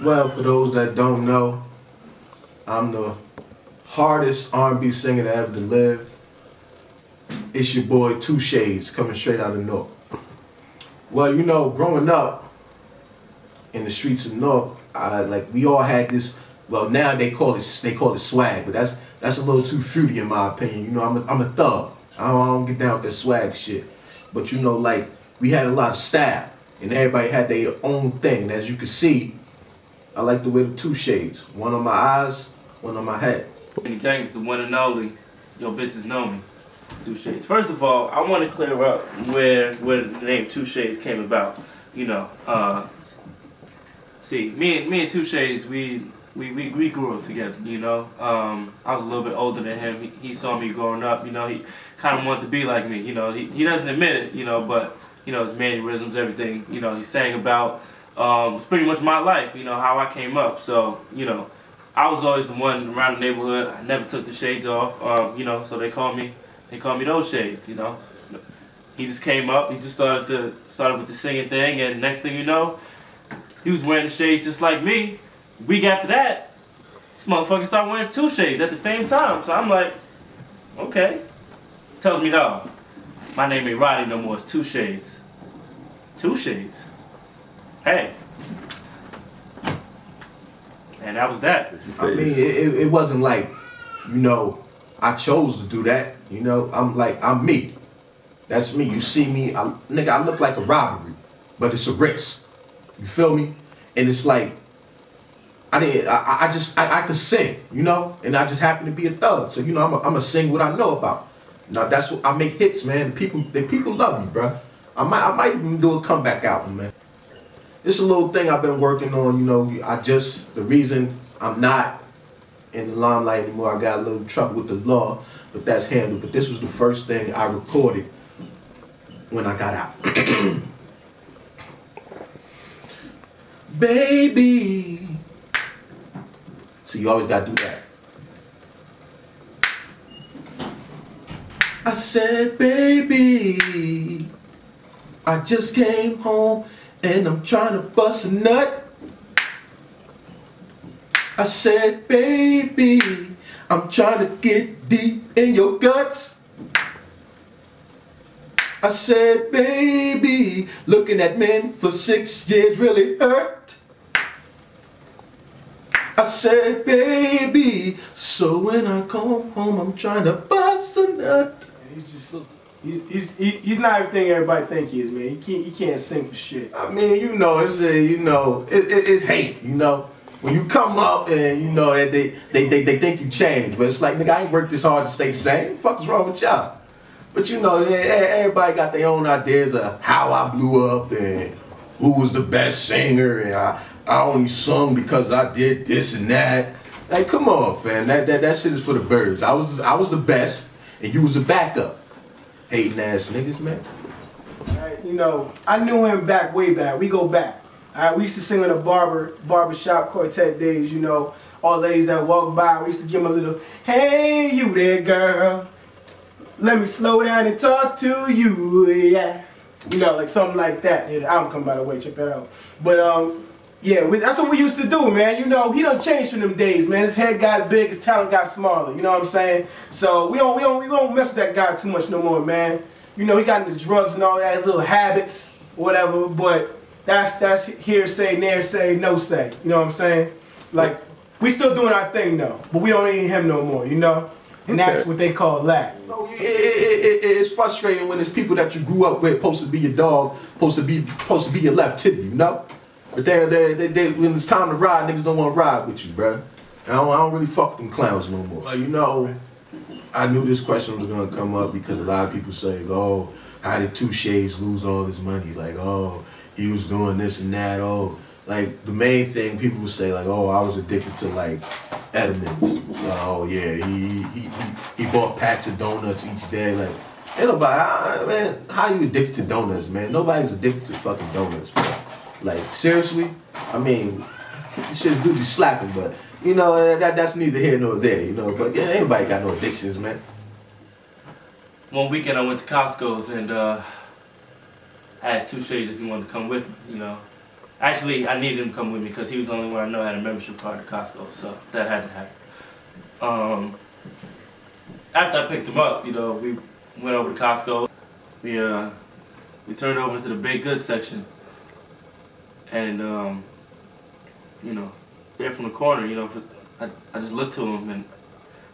Well, for those that don't know, I'm the hardest R&B singer to ever live. It's your boy Two Shades, coming straight out of North. Well, you know, growing up in the streets of North, like we all had this. Well, now they call it swag, but that's a little too fruity in my opinion. You know, I'm a thug. I don't get down with that swag shit. But you know, like we had a lot of style, and everybody had their own thing. And as you can see, I like to wear the two shades. One on my eyes, one on my head. Any thanks to one and only, yo bitches know me. Two Shades. First of all, I want to clear up where the name Two Shades came about. You know, see, me and Two Shades, we grew up together. You know, I was a little bit older than him. He saw me growing up. You know, he kind of wanted to be like me. You know, he doesn't admit it. You know, but you know his mannerisms, everything. You know, he sang about. It's pretty much my life. You know how I came up. So you know, I was always the one around the neighborhood. I never took the shades off. You know, so they call me those shades. You know, he just came up. He just started with the singing thing, and next thing you know, he was wearing the shades just like me. Week after that, this motherfucker started wearing two shades at the same time. So I'm like, okay. Tells me no, my name ain't Roddy no more. It's Two Shades. Two Shades. Hey. And that was that. I mean, it wasn't like, you know, I chose to do that. You know, I'm me. That's me. You see me, nigga, I look like a robbery, but it's a risk. You feel me? And it's like, I could sing, you know, and I just happen to be a thug. So, you know, I'm gonna sing what I know about. Now that's what I make hits, man. People love me, bro. I might even do a comeback album, man. It's a little thing I've been working on, you know. The reason I'm not in the limelight anymore, I got a little trouble with the law, but that's handled. But this was the first thing I recorded when I got out. Baby. So you always gotta do that. I said, baby, I just came home and I'm trying to bust a nut. I said, baby, I'm trying to get deep in your guts. I said, baby, looking at men for 6 years really hurt. I said, baby, so when I come home, I'm trying to bust a nut. He's not everything everybody thinks he is, man. He can't sing for shit. I mean, you know, it's hate, you know. When you come up and you know they think you changed, but it's like, nigga, I ain't worked this hard to stay the same. What the fuck's wrong with y'all? But you know, everybody got their own ideas of how I blew up and who was the best singer, and I only sung because I did this and that. Like, come on, fam. That shit is for the birds. I was the best, and you was the backup. Hating ass niggas, man. Alright, you know, I knew him way back. We go back. Alright, we used to sing in the barbershop quartet days, you know. All ladies that walk by, we used to give them a little, hey, you there, girl. Let me slow down and talk to you, yeah. You know, like something like that. Yeah, the album come by the way, check that out. But, yeah, that's what we used to do, man. You know, he done changed from them days, man. His head got big, his talent got smaller. You know what I'm saying? So we don't mess with that guy too much no more, man. You know, he got into drugs and all that, his little habits, whatever. But that's hearsay, near say, no say. You know what I'm saying? Like, we still doing our thing though, but we don't need him no more. You know? And that's what they call lag. No, it's frustrating when it's people that you grew up with, supposed to be your dog, supposed to be your left titty. You know? But when it's time to ride, niggas don't want to ride with you, bro. I don't really fuck them clowns no more. Well, you know, I knew this question was gonna come up because a lot of people say, oh, how did Two Shades lose all his money? Like, oh, he was doing this and that. Oh, like the main thing people would say, like, oh, I was addicted to like Edmonds. Oh yeah, he bought packs of donuts each day. Like, ain't nobody, man, how you addicted to donuts, man? Nobody's addicted to fucking donuts, man. Like, seriously? I mean, shit's do be slapping, but, you know, that's neither here nor there, you know. But, yeah, anybody got no addictions, man. One weekend I went to Costco's and I asked Two Shades if he wanted to come with me, you know. Actually, I needed him to come with me because he was the only one I know had a membership card at Costco, so that had to happen. After I picked him up, you know, we went over to Costco. We turned over to the baked goods section, and you know, there from the corner, you know, I just looked to him, and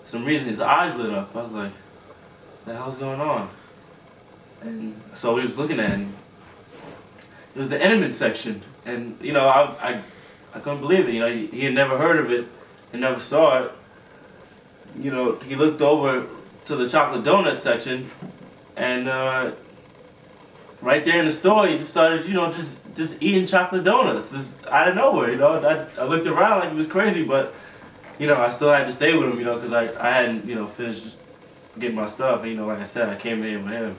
for some reason his eyes lit up. I was like, "What the hell's going on?" And so he was looking at him. It was the Entenmann section, and you know, I couldn't believe it. You know, he had never heard of it and never saw it. You know, he looked over to the chocolate donut section, and right there in the store, he just started, you know, just eating chocolate donuts, just out of nowhere. You know, I looked around like he was crazy, but you know, I still had to stay with him. You know, because I hadn't, you know, finished getting my stuff. And, you know, like I said, I came in with him.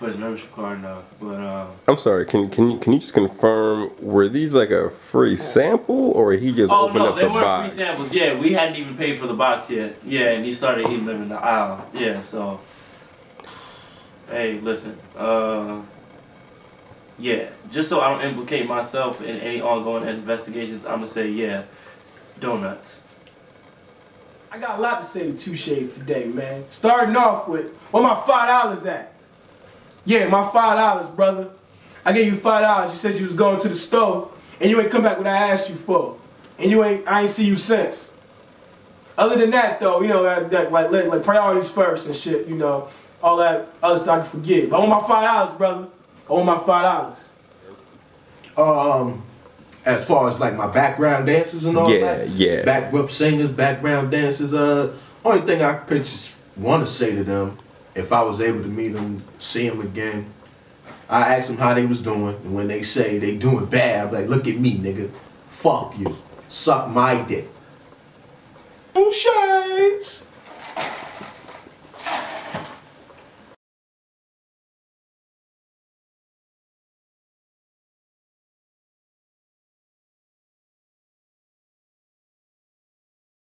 His membership card now, but I'm sorry. Can you just confirm, were these like a free sample, or he just opened up the box? Oh no, they weren't free samples. Yeah, we hadn't even paid for the box yet. Yeah, and he started eating them in the aisle. Yeah, so hey, listen. Yeah, just so I don't implicate myself in any ongoing investigations, I'm gonna say yeah, donuts. I got a lot to say to Two Shades today, man. Starting off with, where my $5 at? Yeah, my $5, brother. I gave you $5. You said you was going to the store, and you ain't come back what I asked you for, and I ain't see you since. Other than that, though, you know, like priorities first and shit, you know, all that other stuff I can forget. But I want my $5, brother. I want my $5. As far as like my background dancers and all that, yeah, back whip singers, background dancers. Only thing I just want to say to them, if I was able to meet them, see them again, I asked them how they was doing, and when they say they doing bad, I'm like, look at me, nigga. Fuck you. Suck my dick. Two Shades.